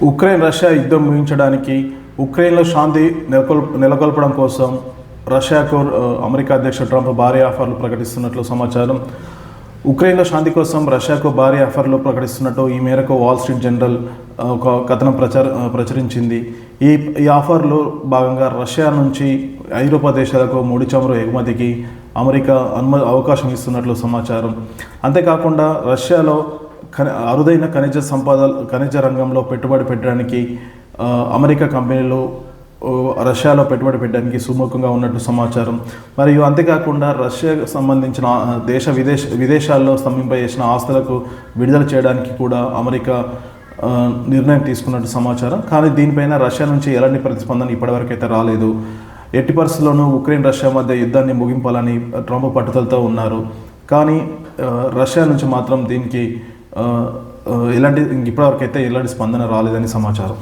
Ukraine Russia యుద్ధం ముగించడానికి ఉక్రెయిన్లో శాంతి నెలకొల్పడం కోసం రష్యాకు అమెరికా అధ్యక్షుడు ట్రంప్ భారీ ఆఫర్లు ప్రకటిస్తున్నట్లు సమాచారం. ఉక్రెయిన్లో శాంతి కోసం రష్యాకు భారీ ఆఫర్లు ప్రకటిస్తున్నట్టు ఈ మేరకు వాల్ స్ట్రీట్ జర్నల్ ఒక కథనం ప్రచురించింది. ఈ ఆఫర్లో భాగంగా రష్యా నుంచి ఐరోపా దేశాలకు ముడి చమురు ఎగుమతికి అమెరికా అవకాశం ఇస్తున్నట్లు సమాచారం. అంతేకాకుండా రష్యాలో అరుదైన ఖనిజ రంగంలో పెట్టుబడి పెట్టడానికి అమెరికా కంపెనీలు రష్యాలో పెట్టుబడి పెట్టడానికి సుముఖంగా ఉన్నట్టు సమాచారం. మరియు అంతేకాకుండా రష్యాకు సంబంధించిన విదేశాల్లో స్తంభింపజేసిన ఆస్తులకు విడుదల చేయడానికి కూడా అమెరికా నిర్ణయం తీసుకున్నట్టు సమాచారం. కానీ దీనిపైన రష్యా నుంచి ఎలాంటి ప్రతిస్పందన ఇప్పటివరకు అయితే రాలేదు. ఎట్టి పరిస్థితుల్లోనూ ఉక్రెయిన్ రష్యా మధ్య యుద్ధాన్ని ముగింపాలని ట్రంప్ పట్టుదలతో ఉన్నారు. కానీ రష్యా నుంచి మాత్రం దీనికి ఇప్పటివరకు అయితే ఎలాంటి స్పందన రాలేదని సమాచారం.